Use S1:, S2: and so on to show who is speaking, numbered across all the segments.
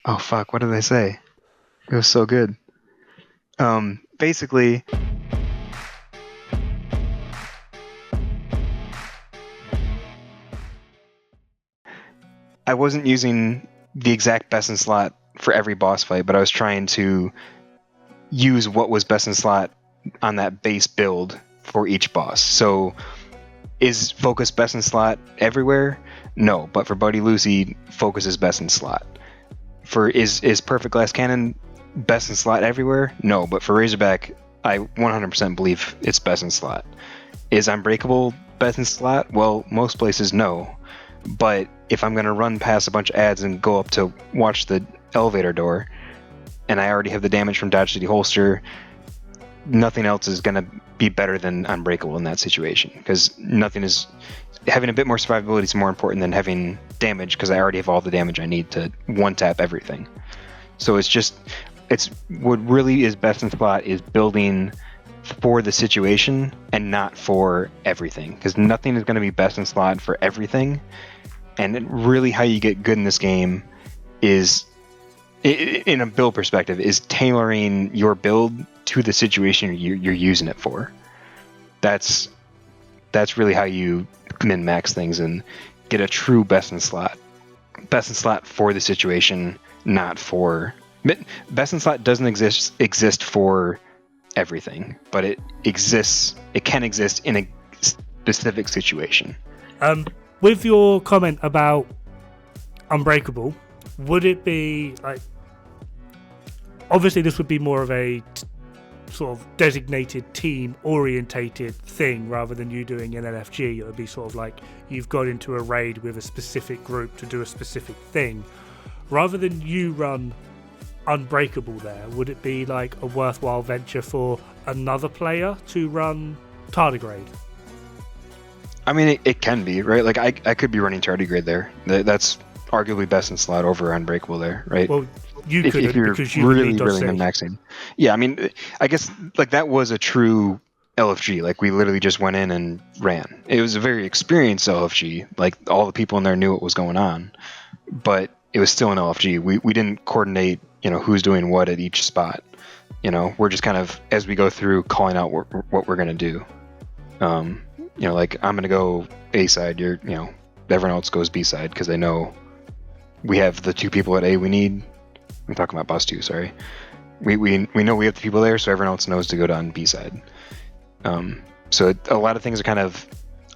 S1: Oh fuck, what did I say? It was so good. Basically, I wasn't using the exact best in slot for every boss fight, but I was trying to use what was best in slot on that base build for each boss. So, is focus best in slot everywhere? No, but for Buddy Lucy, focus is best in slot. For is Perfect Glass Cannon best in slot everywhere? No, but for Razorback, I 100% believe it's best in slot. Is Unbreakable best in slot? Well, most places no. But if I'm gonna run past a bunch of ads and go up to watch the elevator door, and I already have the damage from Dodge City Holster, nothing else is gonna be better than Unbreakable in that situation, because nothing is having a bit more survivability is more important than having damage, because I already have all the damage I need to one tap everything. So it's what really is best in slot is building for the situation and not for everything, because nothing is going to be best in slot for everything. And really how you get good in this game is, in a build perspective, is tailoring your build to the situation you're using it for. That's really how you min-max things and get a true best in slot for the situation, not for best in slot doesn't exist for everything, but it can exist in a specific situation.
S2: With your comment about Unbreakable, would it be like, obviously this would be more of a sort of designated team orientated thing rather than you doing an LFG. It would be sort of like you've got into a raid with a specific group to do a specific thing. Rather than you run Unbreakable there, would it be like a worthwhile venture for another player to run Tardigrade?
S1: I mean, it can be, right? Like, I could be running Tardigrade there. That's arguably best in slot over Unbreakable there, right?
S2: Well, you couldn't,
S1: if you're
S2: because you
S1: really,
S2: need
S1: really min-maxing. Yeah, I mean, I guess, like, that was a true LFG. Like, we literally just went in and ran. It was a very experienced LFG. Like, all the people in there knew what was going on. But it was still an LFG. We didn't coordinate, who's doing what at each spot. We're just kind of, as we go through, calling out what we're going to do. Like, I'm going to go A side, everyone else goes B side, because they know we have the two people at A we need. I'm talking about boss 2, sorry. We know we have the people there, so everyone else knows to go down B side. So a lot of things are kind of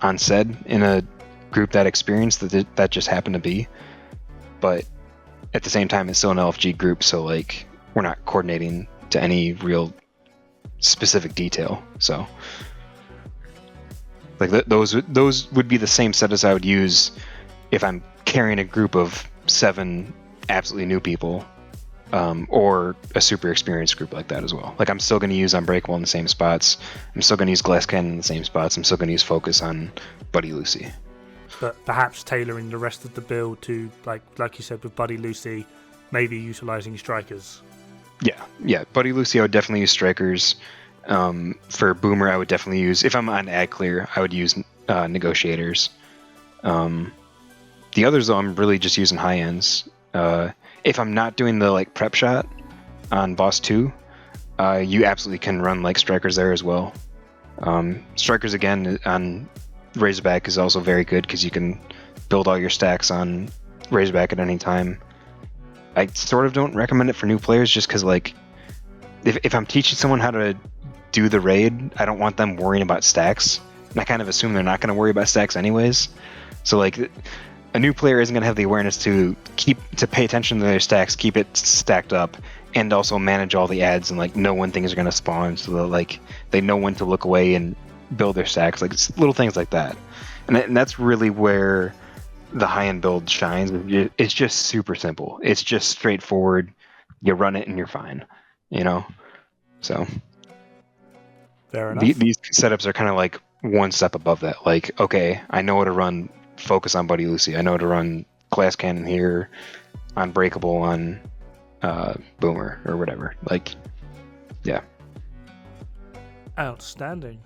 S1: unsaid in a group that experienced that just happened to be. But at the same time, it's still an LFG group, so like we're not coordinating to any real specific detail. So like those would be the same set as I would use if I'm carrying a group of 7 absolutely new people, or a super experienced group like that as well. Like, I'm still going to use Unbreakable in the same spots. I'm still going to use Glass Cannon in the same spots. I'm still going to use Focus on Buddy Lucy.
S2: But perhaps tailoring the rest of the build to, like you said with Buddy Lucy, maybe utilising strikers.
S1: Yeah. Buddy Lucy, I would definitely use strikers. For Boomer, I would definitely use, if I'm on ad clear, I would use negotiators. The others, though, I'm really just using high ends. If I'm not doing the like prep shot on boss 2, you absolutely can run like strikers there as well. Strikers again on Razorback is also very good, because you can build all your stacks on Razorback at any time. I sort of don't recommend it for new players, just because like if I'm teaching someone how to do the raid, I don't want them worrying about stacks, and I kind of assume they're not going to worry about stacks anyways. So like, a new player isn't going to have the awareness to pay attention to their stacks, keep it stacked up, and also manage all the ads and like know when things are going to spawn, so that like they know when to look away and build their stacks. Like, it's little things like that, and that's really where the high-end build shines. It's just super simple. It's just straightforward. You run it and you're fine. So
S2: fair enough.
S1: These setups are kind of like one step above that. Like, okay, I know how to run Focus on Buddy Lucy. I know how to run Glass Cannon here, Unbreakable on Boomer or whatever. Like, yeah.
S2: Outstanding.